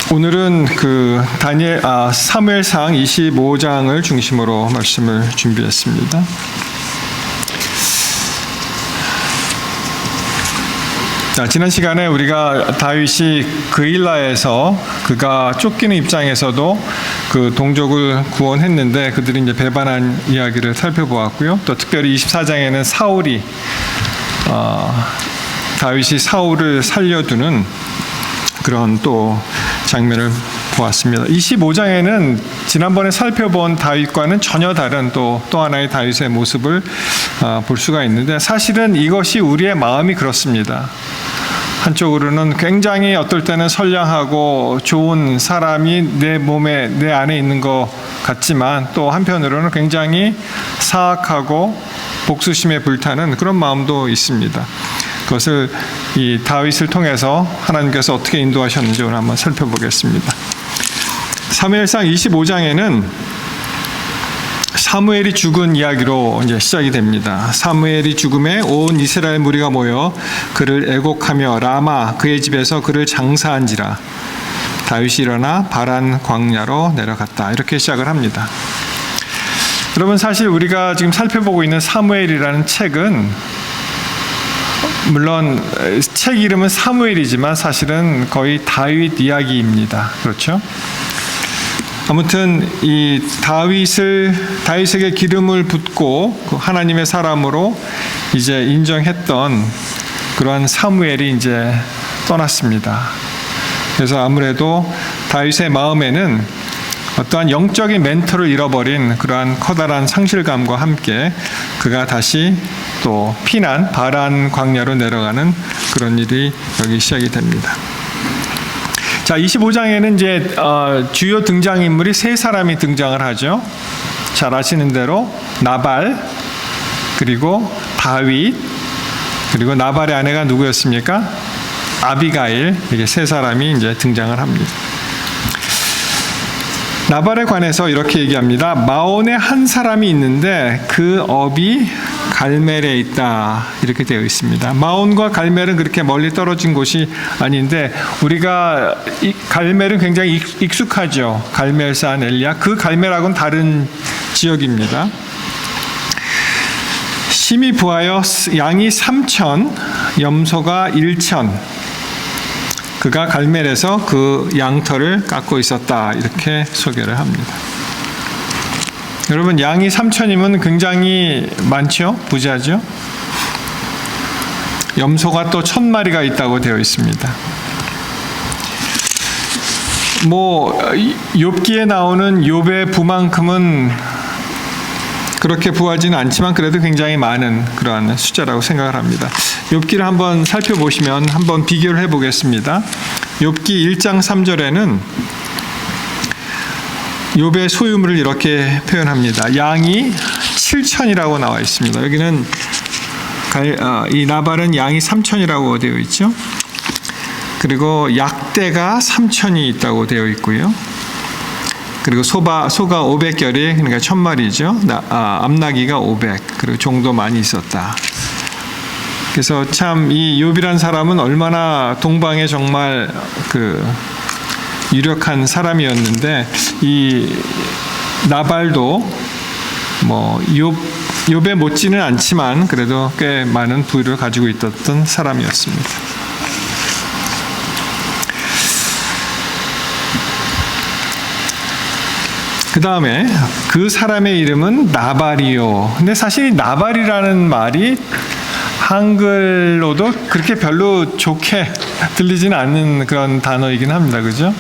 오늘은 사무엘상 25장을 중심으로 말씀을 준비했습니다. 지난 시간에 우리가 다윗이 그일라에서 그가 쫓기는 입장에서도 그 동족을 구원했는데 그들이 이제 배반한 이야기를 살펴보았고요. 또 특별히 24장에는 다윗이 사울을 살려두는 그런 또 장면을 보았습니다. 25장에는 지난번에 살펴본 다윗과는 전혀 다른 또 하나의 다윗의 모습을 볼 수가 있는데, 사실은 이것이 우리의 마음이 그렇습니다. 한쪽으로는 굉장히 어떨 때는 선량하고 좋은 사람이 내 안에 있는 것 같지만, 또 한편으로는 굉장히 사악하고 복수심에 불타는 그런 마음도 있습니다. 그것을 이 다윗을 통해서 하나님께서 어떻게 인도하셨는지 오늘 한번 살펴보겠습니다. 사무엘상 25장에는 사무엘이 죽은 이야기로 이제 시작이 됩니다. 사무엘이 죽음에 온 이스라엘 무리가 모여 그를 애곡하며 라마 그의 집에서 그를 장사한지라. 다윗이 일어나 바란 광야로 내려갔다. 이렇게 시작을 합니다. 여러분, 사실 우리가 지금 살펴보고 있는 사무엘이라는 책은 물론 책 이름은 사무엘이지만 사실은 거의 다윗 이야기입니다. 그렇죠? 아무튼 이 다윗에게 기름을 붓고 하나님의 사람으로 이제 인정했던 그러한 사무엘이 이제 떠났습니다. 그래서 아무래도 다윗의 마음에는 어떠한 영적인 멘토를 잃어버린 그러한 커다란 상실감과 함께 그가 다시 또 피난 바란 광야로 내려가는 그런 일이 여기 시작이 됩니다. 자, 25장에는 이제 주요 등장인물이 세 사람이 등장을 하죠. 잘 아시는 대로 나발, 그리고 다윗, 그리고 나발의 아내가 누구였습니까? 아비가일. 이게 세 사람이 이제 등장을 합니다. 나발에 관해서 이렇게 얘기합니다. 마온에 한 사람이 있는데 그 업이 갈멜에 있다. 이렇게 되어 있습니다. 마온과 갈멜은 그렇게 멀리 떨어진 곳이 아닌데 우리가 이 갈멜은 굉장히 익숙하죠. 갈멜산 엘리야. 그 갈멜하고는 다른 지역입니다. 심히 부하여 양이 3천, 염소가 1천. 그가 갈멜에서 그 양털을 깎고 있었다. 이렇게 소개를 합니다. 여러분, 양이 3천이면 굉장히 많죠? 부자죠? 염소가 또 1,000마리가 있다고 되어 있습니다. 욥기에 나오는 욥의 부만큼은 그렇게 부하지는 않지만 그래도 굉장히 많은 그러한 숫자라고 생각을 합니다. 욥기를 한번 살펴보시면 한번 비교를 해보겠습니다. 욥기 1장 3절에는 욥의 소유물을 이렇게 표현합니다. 양이 7천이라고 나와 있습니다. 여기는 이 나발은 양이 3천이라고 되어 있죠. 그리고 약대가 3천이 있다고 되어 있고요. 그리고 소가 500결이, 그러니까 1,000마리죠. 암나기가 500, 그리고 종도 많이 있었다. 그래서 참 이 욥이라는 사람은 얼마나 동방에 정말 유력한 사람이었는데, 이 나발도 욥에 못지는 않지만 그래도 꽤 많은 부를 가지고 있었던 사람이었습니다. 그 다음에 그 사람의 이름은 나발이요. 근데 사실 나발이라는 말이 한글로도 그렇게 별로 좋게 들리지는 않는 그런 단어이긴 합니다. 그죠?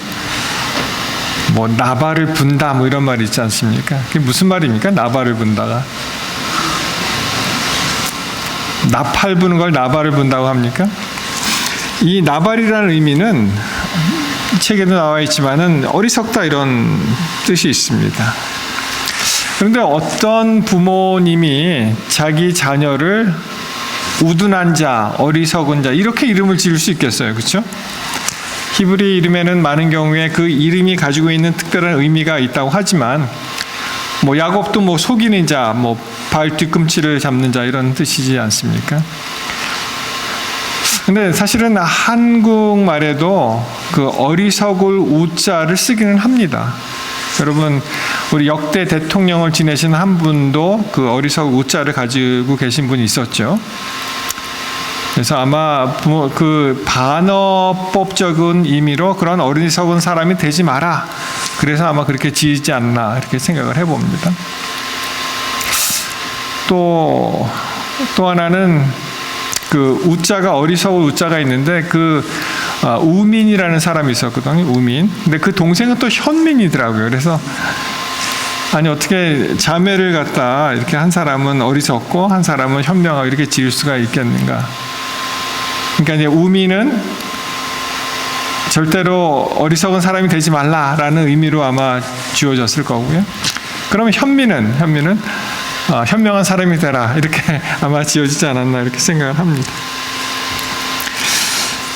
나발을 분다 이런 말이 있지 않습니까? 그게 무슨 말입니까? 나발을 분다가. 나팔 부는 걸 나발을 분다고 합니까? 이 나발이라는 의미는 책에도 나와 있지만은 어리석다 이런 뜻이 있습니다. 그런데 어떤 부모님이 자기 자녀를 우둔한 자, 어리석은 자 이렇게 이름을 지을 수 있겠어요? 그렇죠? 히브리 이름에는 많은 경우에 그 이름이 가지고 있는 특별한 의미가 있다고 하지만 야곱도 속이는 자, 발 뒤꿈치를 잡는 자 이런 뜻이지 않습니까? 근데 사실은 한국말에도 그 어리석을 우자를 쓰기는 합니다. 여러분, 우리 역대 대통령을 지내신 한 분도 그 어리석을 우자를 가지고 계신 분이 있었죠. 그래서 아마 그 반어법적인 의미로 그런 어리석은 사람이 되지 마라. 그래서 아마 그렇게 지지 않나 이렇게 생각을 해봅니다. 또 하나는 그 우자가 어리석은 우자가 있는데 그 우민이라는 사람이 있었거든요. 우민. 근데 그 동생은 또 현민이더라고요. 그래서 아니 어떻게 자매를 갖다 이렇게 한 사람은 어리석고 한 사람은 현명하고 이렇게 지을 수가 있겠는가? 그러니까 이제 우민은 절대로 어리석은 사람이 되지 말라라는 의미로 아마 지어졌을 거고요. 그러면 현민은 현명한 사람이 되라 이렇게 아마 지어지지 않았나 이렇게 생각을 합니다.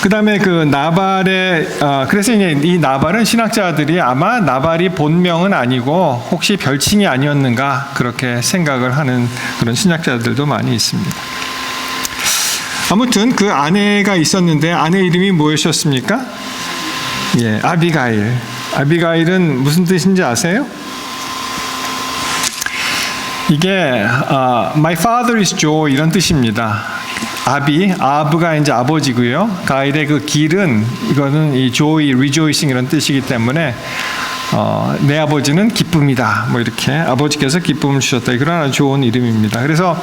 그 다음에 그 나발의 그래서 이제 이 나발은 신학자들이 아마 나발이 본명은 아니고 혹시 별칭이 아니었는가 그렇게 생각을 하는 그런 신학자들도 많이 있습니다. 아무튼 그 아내가 있었는데 아내 이름이 무엇이었습니까? 예, 아비가일. 아비가일은 무슨 뜻인지 아세요? 이게 My father is Joe 이런 뜻입니다. 아브가 이제 아버지고요. 가일의 그 길은 이거는 이 joy, rejoicing 이런 뜻이기 때문에 내 아버지는 기쁨이다. 뭐 이렇게 아버지께서 기쁨을 주셨다. 그런 아주 좋은 이름입니다. 그래서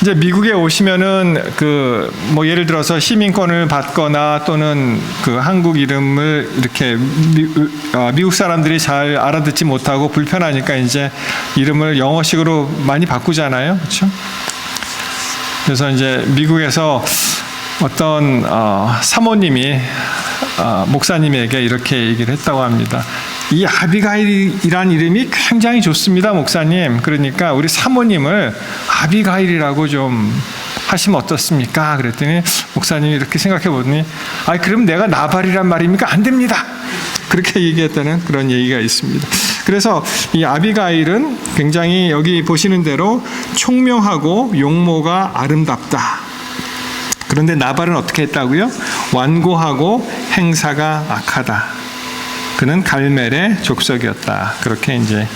이제 미국에 오시면은 그 뭐 예를 들어서 시민권을 받거나 또는 그 한국 이름을 이렇게 미국 사람들이 잘 알아듣지 못하고 불편하니까 이제 이름을 영어식으로 많이 바꾸잖아요. 그렇죠? 그래서 이제 미국에서 어떤 사모님이 목사님에게 이렇게 얘기를 했다고 합니다. 이 아비가일이란 이름이 굉장히 좋습니다, 목사님. 그러니까 우리 사모님을 아비가일이라고 좀 하시면 어떻습니까? 그랬더니 목사님이 이렇게 생각해 보더니 그럼 내가 나발이란 말입니까? 안 됩니다. 그렇게 얘기했다는 그런 얘기가 있습니다. 그래서 이 아비가일은 굉장히 여기 보시는 대로 총명하고 용모가 아름답다. 그런데 나발은 어떻게 했다고요? 완고하고 행사가 악하다. 그는 갈멜의 족속이었다. 그렇게 이제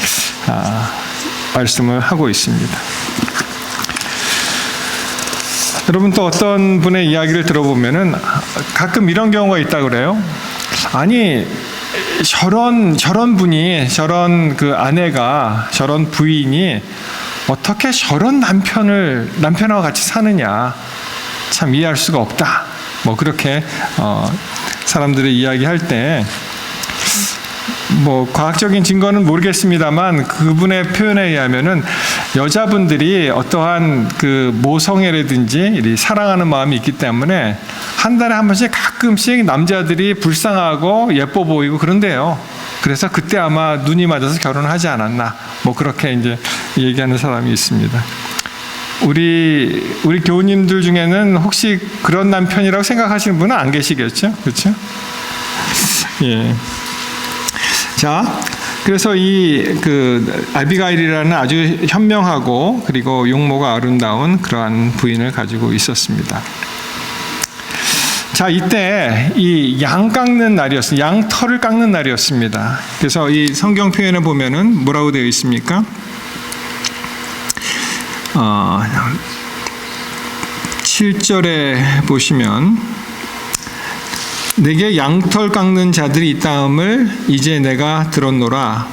말씀을 하고 있습니다. 여러분 또 어떤 분의 이야기를 들어보면은 가끔 이런 경우가 있다 그래요. 아니 저런 분이 저런 그 아내가 저런 부인이 어떻게 저런 남편하고 같이 사느냐 참 이해할 수가 없다. 뭐 그렇게 사람들이 이야기할 때 뭐 과학적인 증거는 모르겠습니다만 그분의 표현에 의하면은 여자분들이 어떠한 그 모성애라든지 사랑하는 마음이 있기 때문에 한 달에 한 번씩 가끔씩 남자들이 불쌍하고 예뻐 보이고 그런데요. 그래서 그때 아마 눈이 맞아서 결혼을 하지 않았나 뭐 그렇게 이제 얘기하는 사람이 있습니다. 우리 교우님들 중에는 혹시 그런 남편이라고 생각하시는 분은 안 계시겠죠, 그렇죠? 예. 자, 그래서 이 그 아비가일이라는 아주 현명하고 그리고 용모가 아름다운 그러한 부인을 가지고 있었습니다. 자, 이때 이 양 깎는 날이었습니다. 양 털을 깎는 날이었습니다. 그래서 이 성경 표현에 보면은 뭐라고 되어 있습니까? 7절에 보시면 내게 양털 깎는 자들이 있다함을 이제 내가 들었노라.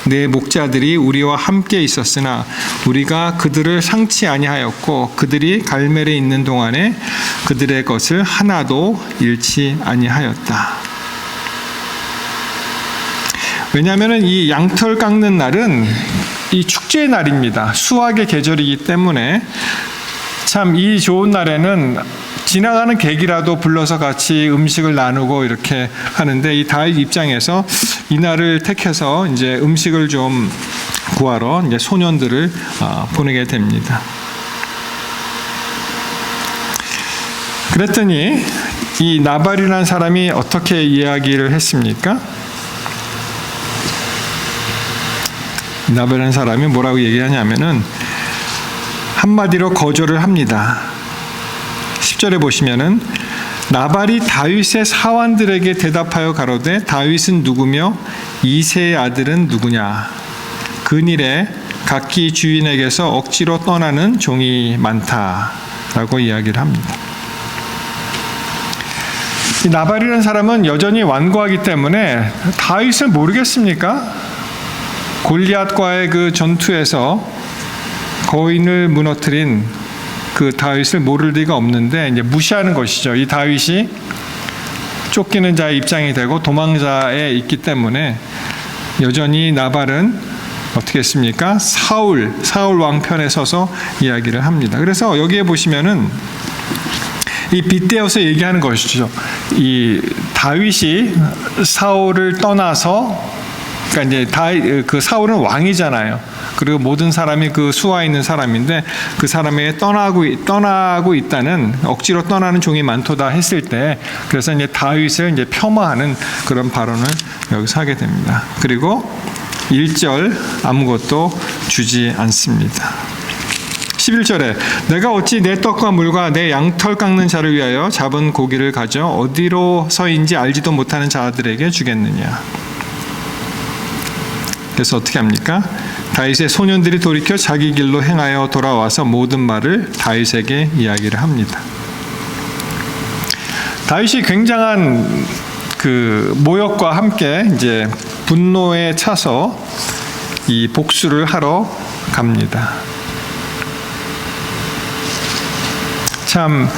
내 목자들이 우리와 함께 있었으나 우리가 그들을 상치 아니하였고 그들이 갈멜에 있는 동안에 그들의 것을 하나도 잃지 아니하였다. 왜냐하면 이 양털 깎는 날은 이 축제의 날입니다. 수확의 계절이기 때문에 참 이 좋은 날에는 지나가는 객이라도 불러서 같이 음식을 나누고 이렇게 하는데 이 다윗 입장에서 이 날을 택해서 이제 음식을 좀 구하러 이제 소년들을 보내게 됩니다. 그랬더니 이 나발이라는 사람이 어떻게 이야기를 했습니까? 나발이라는 사람이 뭐라고 얘기하냐면은 한마디로 거절을 합니다. 10절에 보시면은 나발이 다윗의 사환들에게 대답하여 가로되 다윗은 누구며 이새의 아들은 누구냐. 근일에 각기 주인에게서 억지로 떠나는 종이 많다라고 이야기를 합니다. 이 나발이라는 사람은 여전히 완고하기 때문에 다윗을 모르겠습니까? 골리앗과의 그 전투에서 거인을 무너뜨린 그 다윗을 모를 리가 없는데 이제 무시하는 것이죠. 이 다윗이 쫓기는 자의 입장이 되고 도망자에 있기 때문에 여전히 나발은 어떻게 했습니까? 사울 왕 편에 서서 이야기를 합니다. 그래서 여기에 보시면은 이 빗대어서 얘기하는 것이죠. 이 다윗이 사울을 떠나서, 그러니까 이제 그 사울은 왕이잖아요. 그리고 모든 사람이 그 수하 있는 사람인데 그 사람에게 떠나고 있다는, 억지로 떠나는 종이 많도다 했을 때, 그래서 이제 다윗을 이제 폄하하는 그런 발언을 여기서 하게 됩니다. 그리고 1절 아무것도 주지 않습니다. 11절에 내가 어찌 내 떡과 물과 내 양털 깎는 자를 위하여 잡은 고기를 가져 어디로서인지 알지도 못하는 자들에게 주겠느냐. 그래서 어떻게 합니까? 다윗의 소년들이 돌이켜 자기 길로 행하여 돌아와서 모든 말을 다윗에게 이야기를 합니다. 다윗이 굉장한 그 모욕과 함께 이제 분노에 차서 이 복수를 하러 갑니다. 참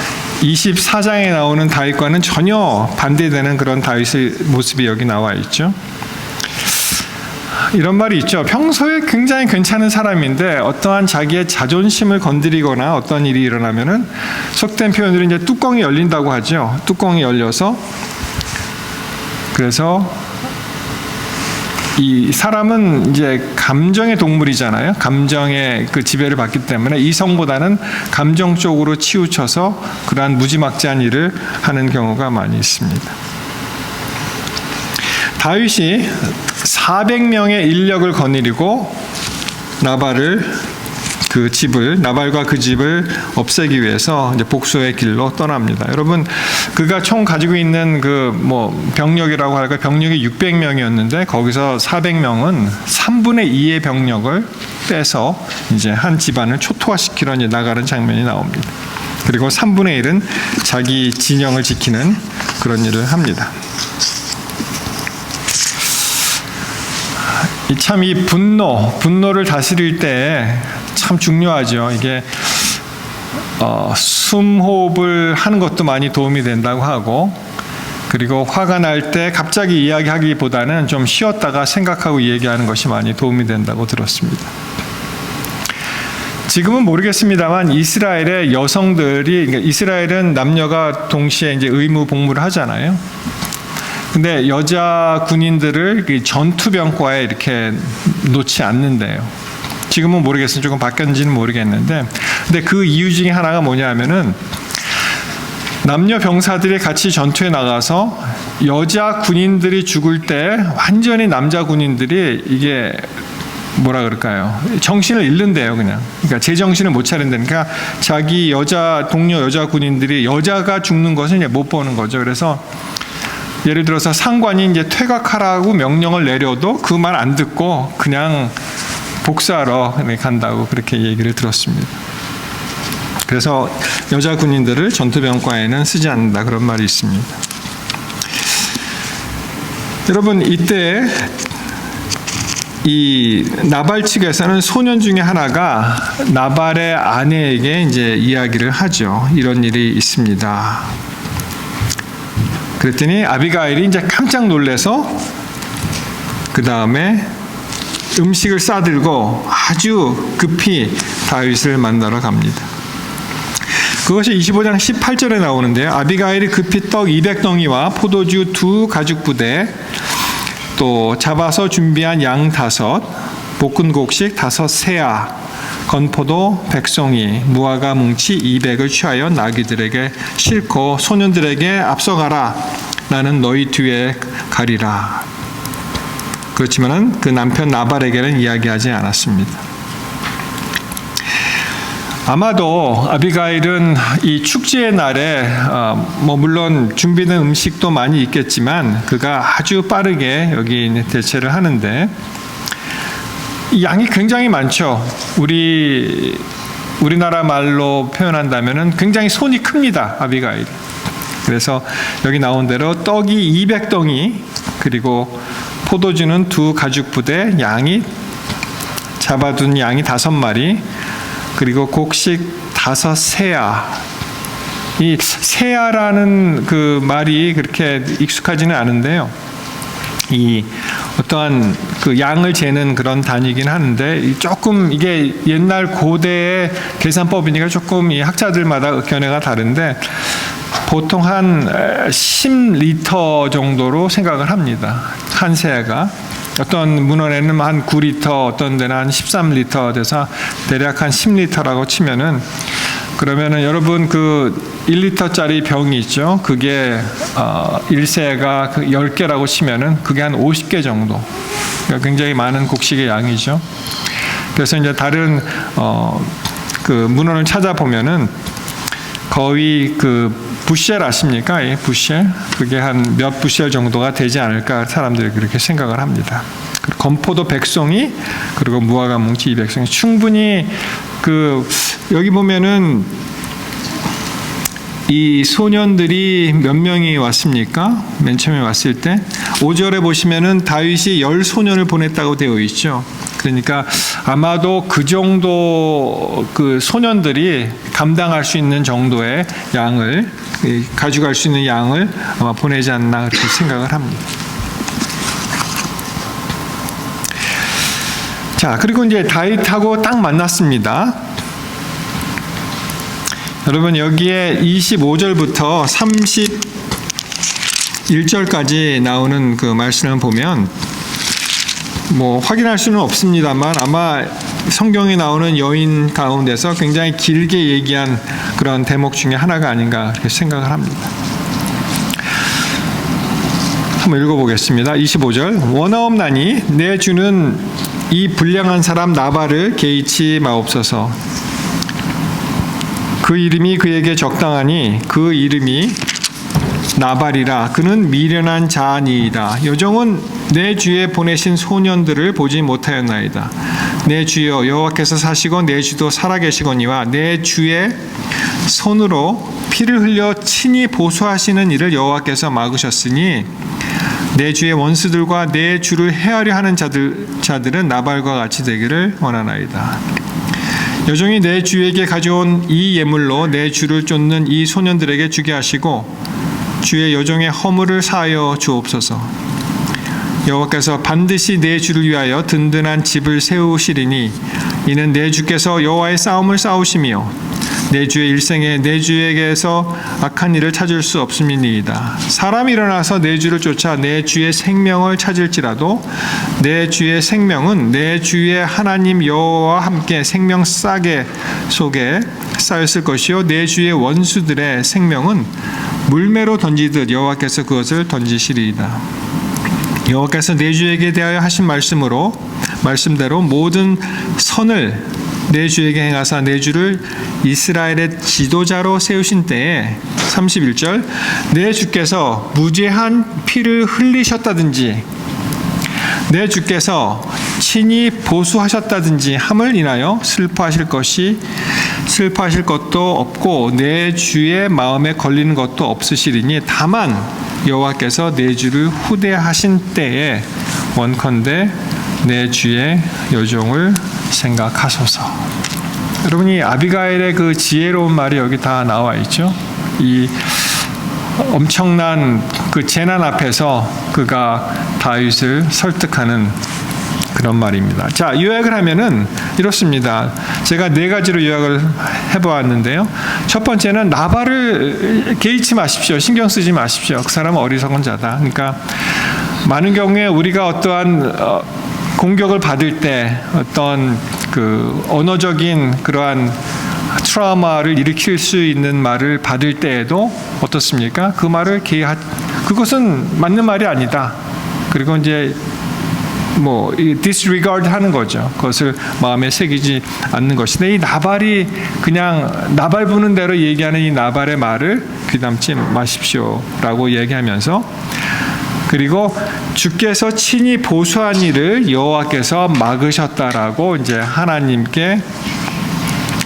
24장에 나오는 다윗과는 전혀 반대되는 그런 다윗의 모습이 여기 나와 있죠. 이런 말이 있죠. 평소에 굉장히 괜찮은 사람인데 어떠한 자기의 자존심을 건드리거나 어떤 일이 일어나면은 속된 표현으로 이제 뚜껑이 열린다고 하죠. 뚜껑이 열려서, 그래서 이 사람은 이제 감정의 동물이잖아요. 감정의 그 지배를 받기 때문에 이성보다는 감정 쪽으로 치우쳐서 그러한 무지막지한 일을 하는 경우가 많이 있습니다. 다윗이 400명의 인력을 거느리고 나발과 그 집을 없애기 위해서 이제 복수의 길로 떠납니다. 여러분, 그가 총 가지고 있는 병력이라고 할까, 병력이 600명이었는데 거기서 400명은 3분의 2의 병력을 빼서 이제 한 집안을 초토화시키러 이제 나가는 장면이 나옵니다. 그리고 3분의 1은 자기 진영을 지키는 그런 일을 합니다. 참 이 분노를 다스릴 때 참 중요하죠. 이게 숨호흡을 하는 것도 많이 도움이 된다고 하고, 그리고 화가 날 때 갑자기 이야기하기보다는 좀 쉬었다가 생각하고 얘기하는 것이 많이 도움이 된다고 들었습니다. 지금은 모르겠습니다만 이스라엘의 여성들이, 그러니까 이스라엘은 남녀가 동시에 이제 의무 복무를 하잖아요. 근데 여자 군인들을 전투병과에 이렇게 놓지 않는데요. 지금은 모르겠어요. 조금 바뀌었는지는 모르겠는데, 근데 그 이유 중에 하나가 뭐냐면은 남녀 병사들이 같이 전투에 나가서 여자 군인들이 죽을 때 완전히 남자 군인들이 이게 뭐라 그럴까요? 정신을 잃는데요, 그냥. 그러니까 제 정신을 못 차린다니까. 자기 동료 여자 군인들이 여자가 죽는 것을 이제 못 보는 거죠. 그래서 예를 들어서 상관이 이제 퇴각하라고 명령을 내려도 그 말 안 듣고 그냥 복수하러 간다고 그렇게 얘기를 들었습니다. 그래서 여자 군인들을 전투병과에는 쓰지 않는다, 그런 말이 있습니다. 여러분, 이때 이 나발 측에서는 소년 중에 하나가 나발의 아내에게 이제 이야기를 하죠. 이런 일이 있습니다. 그랬더니 아비가일이 이제 깜짝 놀라서 그 다음에 음식을 싸들고 아주 급히 다윗을 만나러 갑니다. 그것이 25장 18절에 나오는데요. 아비가일이 급히 떡 200덩이와 포도주 2 가죽 부대, 또 잡아서 준비한 양 5, 볶은 곡식 5 세아, 건포도 100송이, 무화과 뭉치 200을 취하여 나귀들에게 싣고 소년들에게 앞서가라. 나는 너희 뒤에 가리라. 그렇지만은 그 남편 나발에게는 이야기하지 않았습니다. 아마도 아비가일은 이 축제의 날에 물론 준비된 음식도 많이 있겠지만 그가 아주 빠르게 여기 대체를 하는데 양이 굉장히 많죠. 우리나라 말로 표현한다면은 굉장히 손이 큽니다. 아비가일이. 그래서 여기 나온 대로 떡이 200덩이 그리고 포도주는 2 가죽 부대, 양이 잡아둔 양이 5마리 그리고 곡식 5 세아. 이 세아라는 그 말이 그렇게 익숙하지는 않은데요. 이 어떠한 그 양을 재는 그런 단위이긴 하는데 조금 이게 옛날 고대의 계산법이니까 조금 이 학자들마다 견해가 다른데 보통 한 10리터 정도로 생각을 합니다. 한 세아가. 어떤 문헌에는 한 9리터, 어떤 데는 한 13리터 돼서 대략 한 10리터라고 치면은 그러면은 여러분 그 1리터짜리 병이 있죠. 그게 1세가 10개라고 치면은 그게 한 50개 정도. 그러니까 굉장히 많은 곡식의 양이죠. 그래서 이제 다른 그 문헌을 찾아보면은 거의 그 부쉘 아십니까? 이 부쉘 그게 한 몇 부쉘 정도가 되지 않을까 사람들이 그렇게 생각을 합니다. 건포도 100송이 그리고 무화과 뭉치 200송이 충분히 그 여기 보면은 이 소년들이 몇 명이 왔습니까? 맨 처음에 왔을 때 5절에 보시면은 다윗이 10소년을 보냈다고 되어 있죠. 그러니까 아마도 그 정도 그 소년들이 감당할 수 있는 정도의 양을 가져갈 수 있는 양을 아마 보내지 않나 그렇게 생각을 합니다. 자, 그리고 이제 다윗하고 딱 만났습니다. 여러분 여기에 25절부터 31절까지 나오는 그 말씀을 보면 뭐 확인할 수는 없습니다만 아마 성경에 나오는 여인 가운데서 굉장히 길게 얘기한 그런 대목 중에 하나가 아닌가 그렇게 생각을 합니다. 한번 읽어보겠습니다. 25절 원하옵나니 내 주는 이 불량한 사람 나발을 개의치 마옵소서. 그 이름이 그에게 적당하니 그 이름이 나발이라. 그는 미련한 자니이다. 여종은 내 주에 보내신 소년들을 보지 못하였나이다. 내 주여 여호와께서 사시고 내 주도 살아계시거니와 내 주의 손으로 피를 흘려 친히 보수하시는 일을 여호와께서 막으셨으니 내 주의 원수들과 내 주를 해하려 하는 자들은 나발과 같이 되기를 원하나이다. 여종이 내 주에게 가져온 이 예물로 내 주를 쫓는 이 소년들에게 주게 하시고 주의 여종의 허물을 사하여 주옵소서. 여호와께서 반드시 내 주를 위하여 든든한 집을 세우시리니 이는 내 주께서 여호와의 싸움을 싸우시며 내 주의 일생에 내 주에게서 악한 일을 찾을 수 없음이니이다. 사람이 일어나서 내 주를 쫓아 내 주의 생명을 찾을지라도 내 주의 생명은 내 주의 하나님 여호와와 함께 생명 싸개 속에 쌓였을 것이요 내 주의 원수들의 생명은 물매로 던지듯 여호와께서 그것을 던지시리이다. 여호와께서 내 주에게 대하여 하신 말씀대로 모든 선을 내 주에게 행하사 내 주를 이스라엘의 지도자로 세우신 때에 31절 내 주께서 무죄한 피를 흘리셨다든지 내 주께서 친히 보수하셨다든지 함을 인하여 슬퍼하실 것도 없고 내 주의 마음에 걸리는 것도 없으시리니 다만 여호와께서 내 주를 후대하신 때에 원컨대 내 주의 여종을 생각하소서. 여러분이 아비가일의 그 지혜로운 말이 여기 다 나와 있죠. 이 엄청난 그 재난 앞에서 그가 다윗을 설득하는 그런 말입니다. 자, 요약을 하면은 이렇습니다. 제가 4가지로 요약을 해보았는데요. 첫 번째는 나발을 개의치 마십시오. 신경 쓰지 마십시오. 그 사람은 어리석은 자다. 그러니까 많은 경우에 우리가 어떠한 공격을 받을 때 어떤 그 언어적인 그러한 트라우마를 일으킬 수 있는 말을 받을 때에도 어떻습니까? 그 말을 그것은 맞는 말이 아니다. 그리고 이제 disregard 하는 거죠. 그것을 마음에 새기지 않는 것인데, 이 나발이 그냥 나발 부는 대로 얘기하는 이 나발의 말을 귀담지 마십시오라고 얘기하면서, 그리고 주께서 친히 보수한 일을 여호와께서 막으셨다라고 이제 하나님께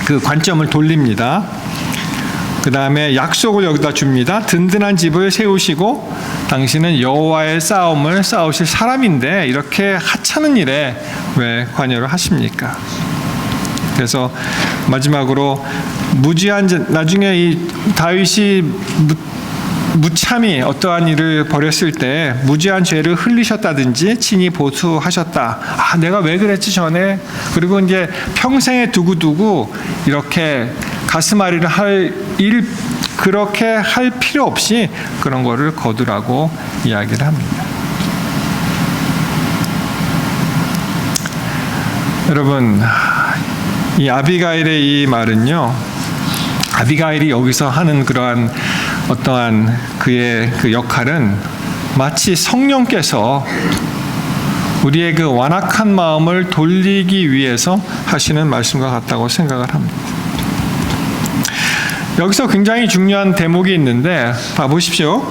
그 관점을 돌립니다. 그 다음에 약속을 여기다 줍니다. 든든한 집을 세우시고 당신은 여호와의 싸움을 싸우실 사람인데 이렇게 하찮은 일에 왜 관여를 하십니까? 그래서 마지막으로 나중에 이 다윗이 무참히 어떠한 일을 벌였을 때 무지한 죄를 흘리셨다든지 친히 보수하셨다. 내가 왜 그랬지 전에. 그리고 이제 평생에 두고두고 이렇게 가슴앓이를 그렇게 할 필요 없이 그런 거를 거두라고 이야기를 합니다. 여러분, 이 아비가일의 이 말은요, 아비가일이 여기서 하는 그러한 어떠한 그의 그 역할은 마치 성령께서 우리의 그 완악한 마음을 돌리기 위해서 하시는 말씀과 같다고 생각을 합니다. 여기서 굉장히 중요한 대목이 있는데 봐보십시오.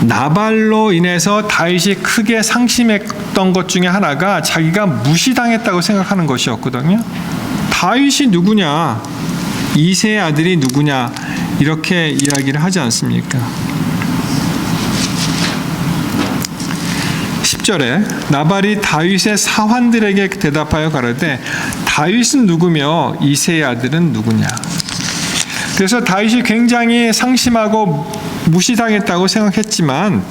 나발로 인해서 다윗이 크게 상심했던 것 중에 하나가 자기가 무시당했다고 생각하는 것이었거든요. 다윗이 누구냐? 이새의 아들이 누구냐? 이렇게 이야기를 하지 않습니까? 10절에 나발이 다윗의 사환들에게 대답하여 가로되 다윗은 누구며 이새의 아들은 누구냐? 그래서 다윗이 굉장히 상심하고 무시당했다고 생각했지만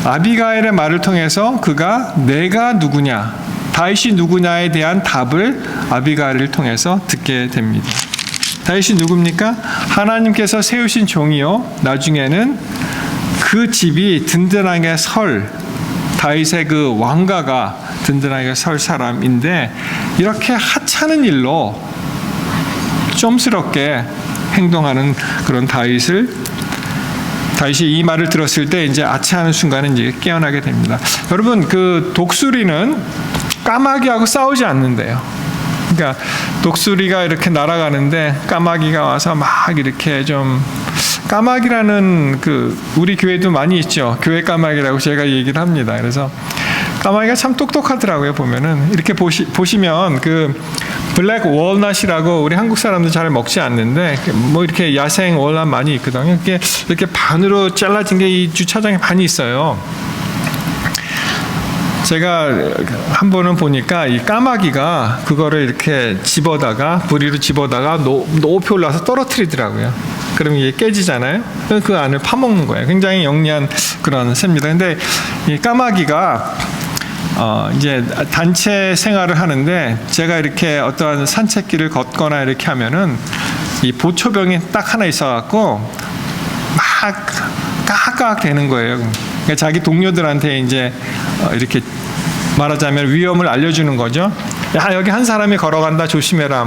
아비가일의 말을 통해서 그가 내가 누구냐, 다윗이 누구냐에 대한 답을 아비가일을 통해서 듣게 됩니다. 다윗이 누굽니까? 하나님께서 세우신 종이요, 나중에는 그 집이 든든하게 다윗의 그 왕가가 든든하게 설 사람인데, 이렇게 하찮은 일로 좀스럽게 행동하는 그런 다윗이 이 말을 들었을 때 이제 아차하는 순간에 이제 깨어나게 됩니다. 여러분, 그 독수리는 까마귀하고 싸우지 않는데요. 그러니까 독수리가 이렇게 날아가는데 까마귀가 와서 막 이렇게 좀, 까마귀라는 우리 교회도 많이 있죠. 교회 까마귀라고 제가 얘기를 합니다. 그래서 까마귀가 참 똑똑하더라고요. 보면은 이렇게 보시면 블랙 월넛이라고 우리 한국 사람들 잘 먹지 않는데 이렇게 야생 월넛 많이 있거든요. 이렇게 반으로 잘라진 게 이 주차장에 많이 있어요. 제가 한 번은 보니까 이 까마귀가 그거를 이렇게 부리로 집어다가 높이 올라서 떨어뜨리더라고요. 그럼 이게 깨지잖아요. 그 안을 파먹는 거예요. 굉장히 영리한 그런 새입니다. 근데 이 까마귀가 이제 단체 생활을 하는데, 제가 이렇게 어떠한 산책길을 걷거나 이렇게 하면은 이 보초병이 딱 하나 있어갖고 막 까악까악 되는 거예요. 그러니까 자기 동료들한테 이제 이렇게 말하자면 위험을 알려주는 거죠. 야, 여기 한 사람이 걸어간다, 조심해라.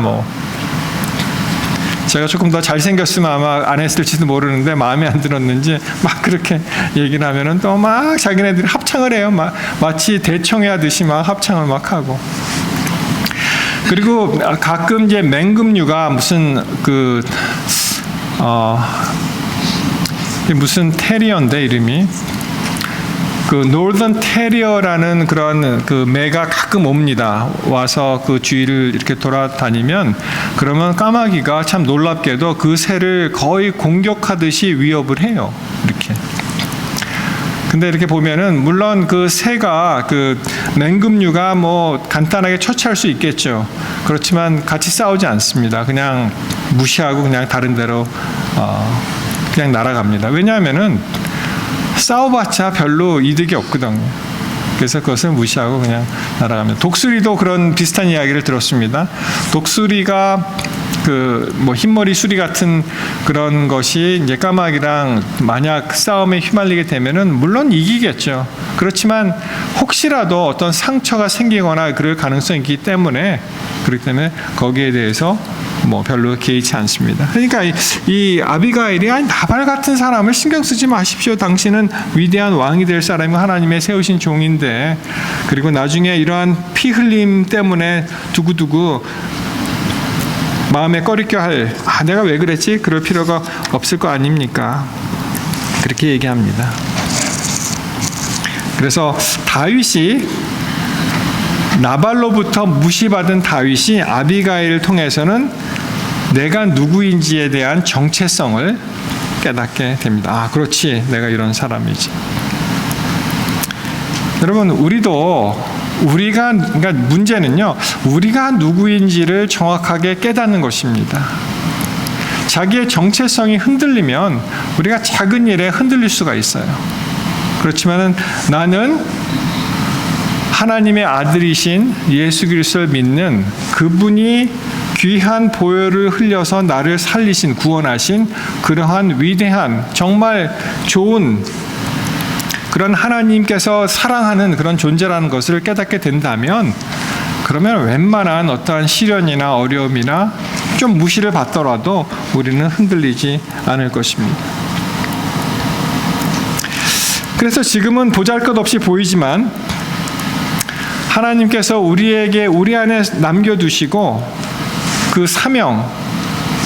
제가 조금 더 잘생겼으면 아마 안 했을지도 모르는데 마음에 안 들었는지 막 그렇게 얘기를 하면은 또 막 자기네들이 합창을 해요. 마치 대청해하듯이 막 합창을 막 하고. 그리고 가끔 이제 맹금류가 무슨 테리어인데 이름이 노던 테리어라는 그런 매가 가끔 옵니다. 와서 그 주위를 이렇게 돌아다니면, 그러면 까마귀가 참 놀랍게도 그 새를 거의 공격하듯이 위협을 해요. 이렇게. 근데 이렇게 보면은 물론 그 새가 맹금류가 간단하게 처치할 수 있겠죠. 그렇지만 같이 싸우지 않습니다. 그냥 무시하고 그냥 다른 데로 그냥 날아갑니다. 왜냐하면은 싸워봤자 별로 이득이 없거든요. 그래서 그것을 무시하고 그냥 날아갑니다. 독수리도 그런 비슷한 이야기를 들었습니다. 독수리가 흰머리 수리 같은 그런 것이 이제 까마귀랑 만약 싸움에 휘말리게 되면은 물론 이기겠죠. 그렇지만 혹시라도 어떤 상처가 생기거나 그럴 가능성이 있기 때문에, 그렇기 때문에 거기에 대해서 뭐 별로 개의치 않습니다. 그러니까 이 아비가일이 아니 나발 같은 사람을 신경 쓰지 마십시오. 당신은 위대한 왕이 될 사람이 하나님의 세우신 종인데, 그리고 나중에 이러한 피 흘림 때문에 두고두고 마음에 꺼리껴 할 내가 왜 그랬지? 그럴 필요가 없을 거 아닙니까? 그렇게 얘기합니다. 그래서 다윗이 나발로부터 무시받은 다윗이 아비가일을 통해서는 내가 누구인지에 대한 정체성을 깨닫게 됩니다. 그렇지, 내가 이런 사람이지. 여러분, 그러니까 문제는요, 우리가 누구인지를 정확하게 깨닫는 것입니다. 자기의 정체성이 흔들리면 우리가 작은 일에 흔들릴 수가 있어요. 그렇지만은 나는 하나님의 아들이신 예수 그리스도를 믿는 그분이 귀한 보혈을 흘려서 나를 살리신, 구원하신 그러한 위대한, 정말 좋은 그런 하나님께서 사랑하는 그런 존재라는 것을 깨닫게 된다면, 그러면 웬만한 어떠한 시련이나 어려움이나 좀 무시를 받더라도 우리는 흔들리지 않을 것입니다. 그래서 지금은 보잘것없이 보이지만 하나님께서 우리 안에 남겨두시고 그 사명,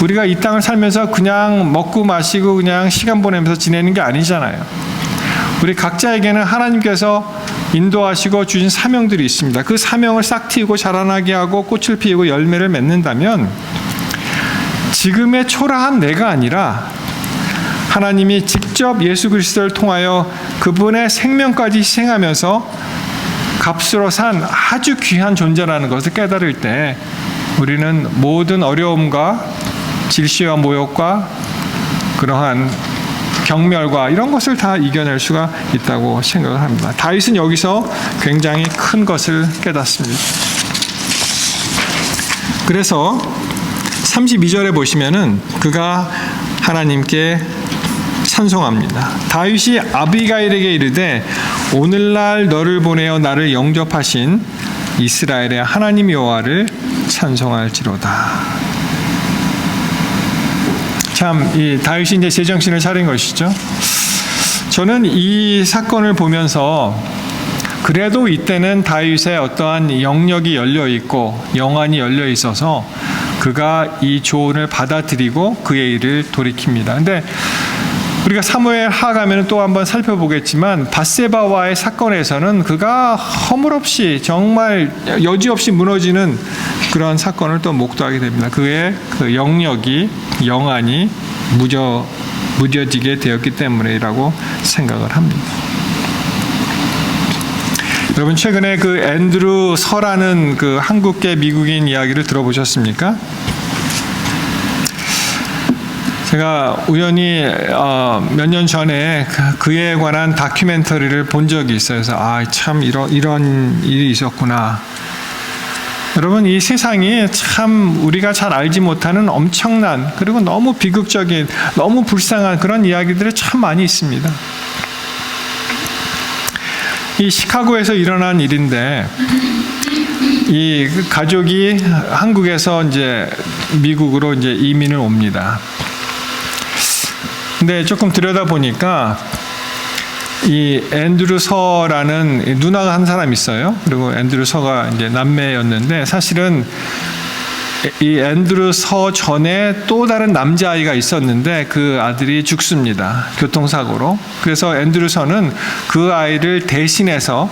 우리가 이 땅을 살면서 그냥 먹고 마시고 그냥 시간 보내면서 지내는 게 아니잖아요. 우리 각자에게는 하나님께서 인도하시고 주신 사명들이 있습니다. 그 사명을 싹 틔우고 자라나게 하고 꽃을 피우고 열매를 맺는다면, 지금의 초라한 내가 아니라 하나님이 직접 예수 그리스도를 통하여 그분의 생명까지 희생하면서 값으로 산 아주 귀한 존재라는 것을 깨달을 때, 우리는 모든 어려움과 질시와 모욕과 그러한 경멸과 이런 것을 다 이겨낼 수가 있다고 생각을 합니다. 다윗은 여기서 굉장히 큰 것을 깨닫습니다. 그래서 32절에 보시면은 그가 하나님께 찬송합니다. 다윗이 아비가일에게 이르되 오늘날 너를 보내어 나를 영접하신 이스라엘의 하나님 여호와를 찬송할지로다. 참, 이 다윗이 이제 제정신을 차린 것이죠. 저는 이 사건을 보면서 그래도 이때는 다윗의 어떠한 영역이 열려 있고 영안이 열려 있어서 그가 이 조언을 받아들이고 그의 일을 돌이킵니다. 근데 우리가 사무엘 하 가면 또 한번 살펴보겠지만 밧세바와의 사건에서는 그가 허물없이 정말 여지없이 무너지는 그런 사건을 또 목도하게 됩니다. 그의 그 영역이, 영안이 무뎌지게 되었기 때문이라고 생각을 합니다. 여러분, 최근에 그 앤드루 서라는 그 한국계 미국인 이야기를 들어보셨습니까? 제가 우연히 몇 년 전에 그에 관한 다큐멘터리를 본 적이 있어요. 그래서 참 이런 일이 있었구나. 여러분, 이 세상이 참 우리가 잘 알지 못하는 엄청난, 그리고 너무 비극적인, 너무 불쌍한 그런 이야기들이 참 많이 있습니다. 이 시카고에서 일어난 일인데, 이 가족이 한국에서 이제 미국으로 이제 이민을 옵니다. 근데 조금 들여다보니까 이 앤드루 서라는 누나가 한 사람 있어요. 그리고 앤드루 서가 이제 남매였는데, 사실은 이 앤드루 서 전에 또 다른 남자아이가 있었는데 그 아들이 죽습니다. 교통사고로. 그래서 앤드루 서는 그 아이를 대신해서,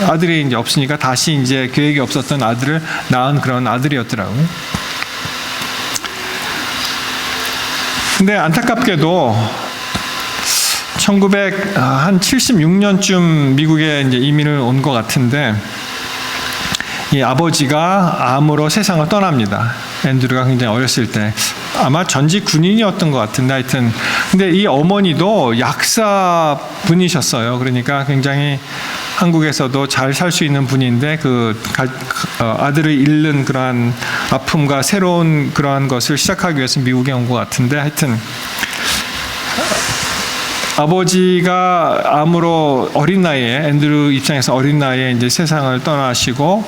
아들이 이제 없으니까 다시 이제 계획이 없었던 아들을 낳은 그런 아들이었더라고요. 근데 안타깝게도 1976년쯤 미국에 이제 이민을 온 것 같은데, 이 아버지가 암으로 세상을 떠납니다. 앤드루가 굉장히 어렸을 때, 아마 전직 군인이었던 것 같은데, 하여튼 근데 이 어머니도 약사 분이셨어요. 그러니까 굉장히 한국에서도 잘 살 수 있는 분인데, 아들을 잃는 그러한 아픔과 새로운 그러한 것을 시작하기 위해서 미국에 온 것 같은데, 하여튼 아버지가 암으로 어린 나이에, 앤드류 입장에서 어린 나이에 이제 세상을 떠나시고,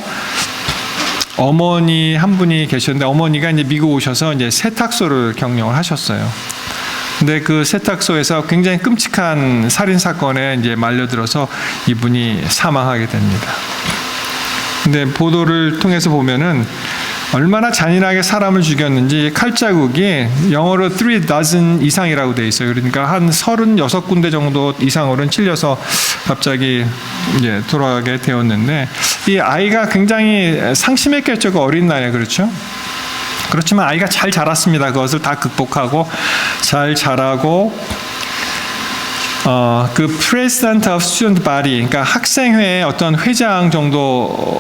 어머니 한 분이 계셨는데, 어머니가 이제 미국 오셔서 이제 세탁소를 경영을 하셨어요. 근데 그 세탁소에서 굉장히 끔찍한 살인 사건에 이제 말려들어서 이분이 사망하게 됩니다. 근데 보도를 통해서 보면은 얼마나 잔인하게 사람을 죽였는지 칼자국이 영어로 3 이상이라고 돼 있어요. 그러니까 한 36군데 정도 이상으로는 찔려서 갑자기 이제 돌아가게 되었는데, 이 아이가 굉장히 상심했겠죠. 어린 나이에. 그렇죠? 그렇지만 아이가 잘 자랐습니다. 그것을 다 극복하고 잘 자라고, 그 President of Student Body, 그러니까 학생회의 어떤 회장 정도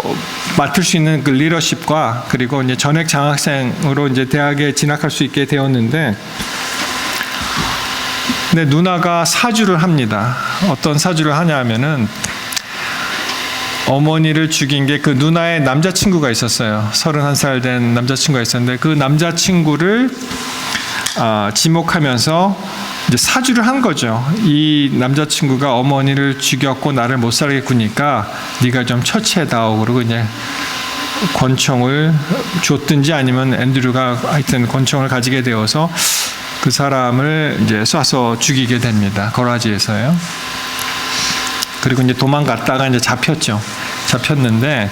맡을 수 있는 그 리더십과, 그리고 이제 전액 장학생으로 이제 대학에 진학할 수 있게 되었는데, 근데 누나가 사주를 합니다. 어떤 사주를 하냐면은, 어머니를 죽인 게 그 누나의 남자친구가 있었어요. 31살 된 남자친구가 있었는데, 그 남자친구를 지목하면서 이제 사주를 한 거죠. 이 남자친구가 어머니를 죽였고 나를 못 살게 구니까 네가 좀 처치해다오. 그러고 이제 권총을 줬든지 아니면 앤드류가 하여튼 권총을 가지게 되어서 그 사람을 이제 쏴서 죽이게 됩니다. 거라지에서요. 그리고 이제 도망갔다가 이제 잡혔는데,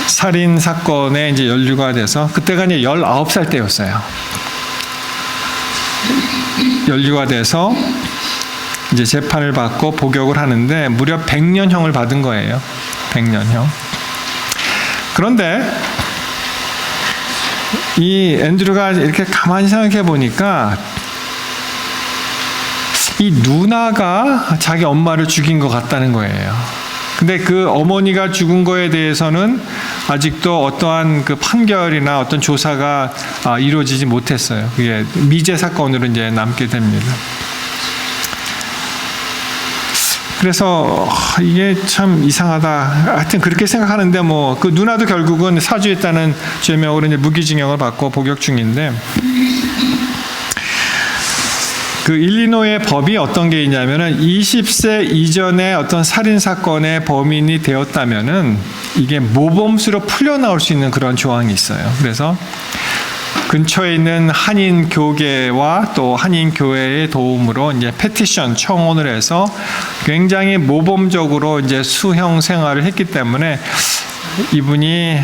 살인 사건에 이제 연루가 돼서, 그때가 이제 19살 때였어요. 연루가 돼서 이제 재판을 받고 복역을 하는데 무려 100년형을 받은 거예요. 100년형. 그런데 이 앤드류가 이렇게 가만히 생각해 보니까 이 누나가 자기 엄마를 죽인 것 같다는 거예요. 근데 그 어머니가 죽은 거에 대해서는 아직도 어떠한 그 판결이나 어떤 조사가 이루어지지 못했어요. 그게 미제 사건으로 이제 남게 됩니다. 그래서 이게 참 이상하다. 하여튼 그렇게 생각하는데, 뭐 그 누나도 결국은 사주했다는 죄명으로 이제 무기징역을 받고 복역 중인데, 그 일리노이의 법이 어떤 게 있냐면은 20세 이전에 어떤 살인 사건의 범인이 되었다면은 이게 모범수로 풀려나올 수 있는 그런 조항이 있어요. 그래서 근처에 있는 한인 교계와 또 한인 교회의 도움으로 이제 페티션 청원을 해서 굉장히 모범적으로 이제 수형 생활을 했기 때문에 이분이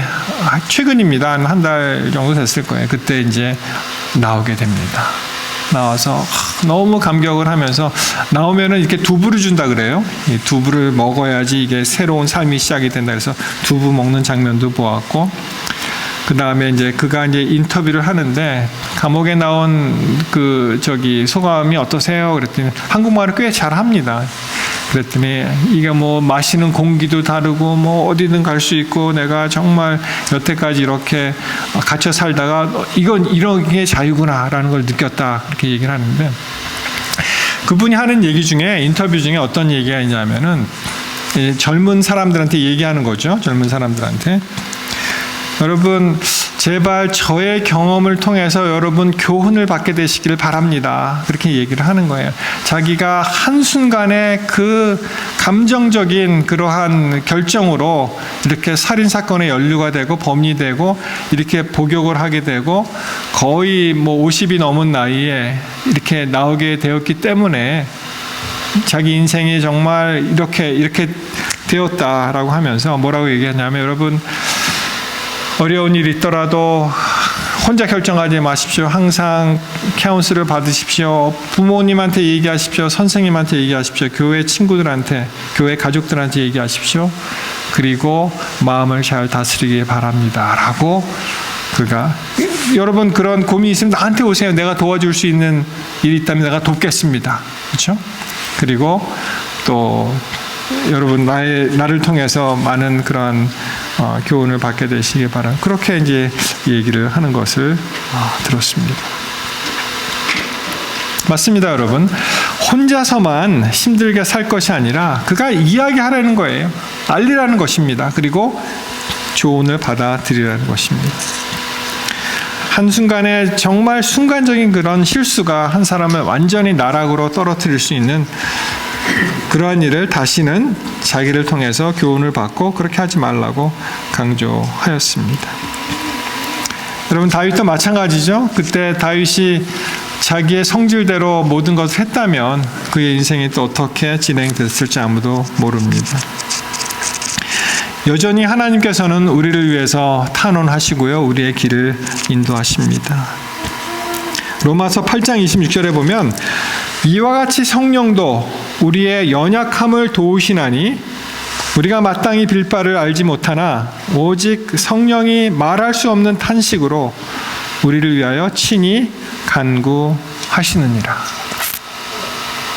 최근입니다. 한 달 정도 됐을 거예요. 그때 이제 나오게 됩니다. 나와서 너무 감격을 하면서, 나오면은 이렇게 두부를 준다 그래요. 이 두부를 먹어야지 이게 새로운 삶이 시작이 된다. 그래서 두부 먹는 장면도 보았고, 그 다음에 이제 그가 이제 인터뷰를 하는데, 감옥에 나온 소감이 어떠세요? 그랬더니 한국말을 꽤 잘합니다. 그랬더니 이게 뭐 마시는 공기도 다르고 뭐 어디든 갈 수 있고, 내가 정말 여태까지 이렇게 갇혀 살다가 이런 게 자유구나라는 걸 느꼈다, 그렇게 얘기를 하는데, 그분이 하는 얘기 중에, 인터뷰 중에 어떤 얘기가 있냐면은 젊은 사람들한테 얘기하는 거죠. 젊은 사람들한테, 여러분 제발 저의 경험을 통해서 여러분 교훈을 받게 되시기를 바랍니다. 그렇게 얘기를 하는 거예요. 자기가 한순간에 그 감정적인 그러한 결정으로 이렇게 살인사건에 연루가 되고 범인이 되고 이렇게 복역을 하게 되고 거의 뭐 50이 넘은 나이에 이렇게 나오게 되었기 때문에 자기 인생이 정말 이렇게 되었다라고 하면서 뭐라고 얘기하냐면, 여러분 어려운 일이 있더라도 혼자 결정하지 마십시오. 항상 카운슬을 받으십시오. 부모님한테 얘기하십시오. 선생님한테 얘기하십시오. 교회 친구들한테, 교회 가족들한테 얘기하십시오. 그리고 마음을 잘 다스리기 바랍니다. 라고 그가, 여러분 그런 고민이 있으면 나한테 오세요. 내가 도와줄 수 있는 일이 있다면 내가 돕겠습니다. 그렇죠? 그리고 또 여러분 나를 통해서 많은 그런 교훈을 받게 되시기 바랍니다. 그렇게 이제 얘기를 하는 것을 들었습니다. 맞습니다, 여러분. 혼자서만 힘들게 살 것이 아니라 그가 이야기하라는 거예요. 알리라는 것입니다. 그리고 조언을 받아들이라는 것입니다. 한순간에 정말 순간적인 그런 실수가 한 사람을 완전히 나락으로 떨어뜨릴 수 있는 그러한 일을 다시는 자기를 통해서 교훈을 받고 그렇게 하지 말라고 강조하였습니다. 여러분, 다윗도 마찬가지죠. 그때 다윗이 자기의 성질대로 모든 것을 했다면 그의 인생이 또 어떻게 진행됐을지 아무도 모릅니다. 여전히 하나님께서는 우리를 위해서 탄원하시고요, 우리의 길을 인도하십니다. 로마서 8장 26절에 보면 이와 같이 성령도 우리의 연약함을 도우시나니 우리가 마땅히 빌 바를 알지 못하나 오직 성령이 말할 수 없는 탄식으로 우리를 위하여 친히 간구하시느니라.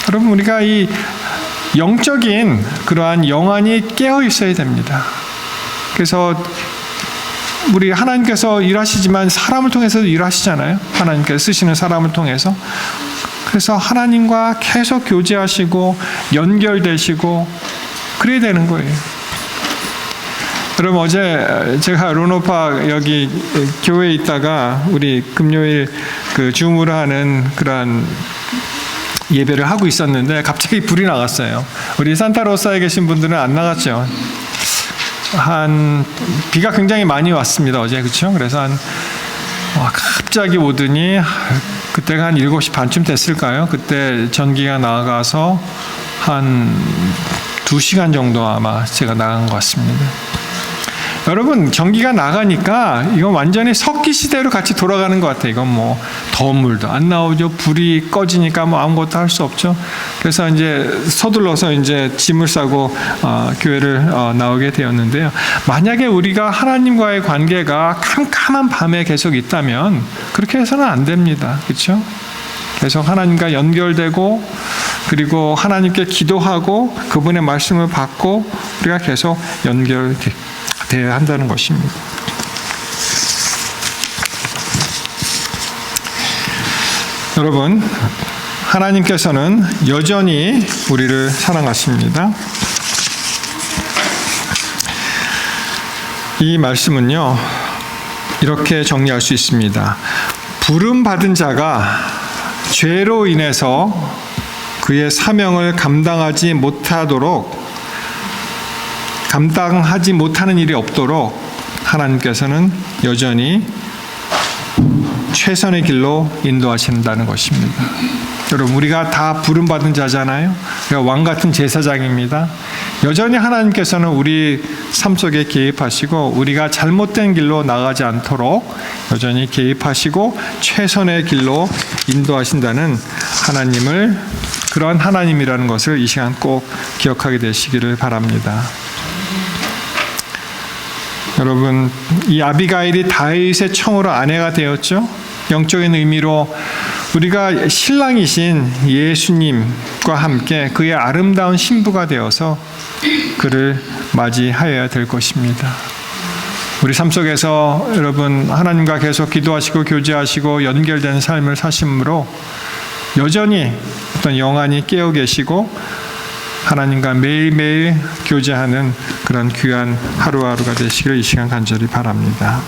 여러분, 우리가 이 영적인 그러한 영안이 깨어 있어야 됩니다. 그래서 우리 하나님께서 일하시지만 사람을 통해서도 일하시잖아요. 하나님께서 쓰시는 사람을 통해서. 그래서 하나님과 계속 교제하시고 연결되시고 그래야 되는 거예요. 여러분, 어제 제가 로노파 여기 교회에 있다가 우리 금요일 그 줌으로 하는 그런 예배를 하고 있었는데 갑자기 불이 나갔어요. 우리 산타로사에 계신 분들은 안 나갔죠. 비가 굉장히 많이 왔습니다, 어제. 그렇죠? 그래서 갑자기 오더니 그때가 한 7시 반쯤 됐을까요? 그때 전기가 나가서 한 2시간 정도 아마 제가 나간 것 같습니다. 여러분, 전기가 나가니까 이건 완전히 석기 시대로 같이 돌아가는 것 같아요. 이건 뭐 더물도 안 나오죠. 불이 꺼지니까 뭐 아무것도 할 수 없죠. 그래서 이제 서둘러서 이제 짐을 싸고 교회를 나오게 되었는데요. 만약에 우리가 하나님과의 관계가 캄캄한 밤에 계속 있다면 그렇게 해서는 안 됩니다. 그렇죠? 계속 하나님과 연결되고 그리고 하나님께 기도하고 그분의 말씀을 받고 우리가 계속 연결되어야 한다는 것입니다. 여러분, 하나님께서는 여전히 우리를 사랑하십니다. 이 말씀은요, 이렇게 정리할 수 있습니다. 부름받은 자가 죄로 인해서 그의 사명을 감당하지 못하는 일이 없도록 하나님께서는 여전히 최선의 길로 인도하신다는 것입니다. 여러분, 우리가 다 부름받은 자잖아요. 우리가 왕같은 제사장입니다. 여전히 하나님께서는 우리 삶 속에 개입하시고 우리가 잘못된 길로 나가지 않도록 여전히 개입하시고 최선의 길로 인도하신다는 하나님을, 그러한 하나님이라는 것을 이 시간 꼭 기억하게 되시기를 바랍니다. 여러분, 이 아비가일이 다윗의 청으로 아내가 되었죠. 영적인 의미로 우리가 신랑이신 예수님과 함께 그의 아름다운 신부가 되어서 그를 맞이하여야 될 것입니다. 우리 삶 속에서 여러분, 하나님과 계속 기도하시고 교제하시고 연결된 삶을 사심으로 여전히 어떤 영안이 깨어 계시고 하나님과 매일매일 교제하는 그런 귀한 하루하루가 되시기를 이 시간 간절히 바랍니다.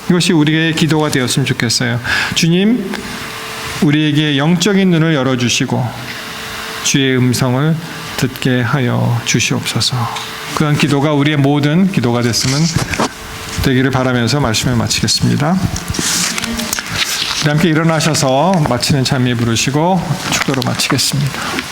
이것이 우리의 기도가 되었으면 좋겠어요. 주님, 우리에게 영적인 눈을 열어주시고 주의 음성을 듣게 하여 주시옵소서. 그런 기도가 우리의 모든 기도가 되기를 바라면서 말씀을 마치겠습니다. 함께 일어나셔서 마치는 찬미 부르시고 축도로 마치겠습니다.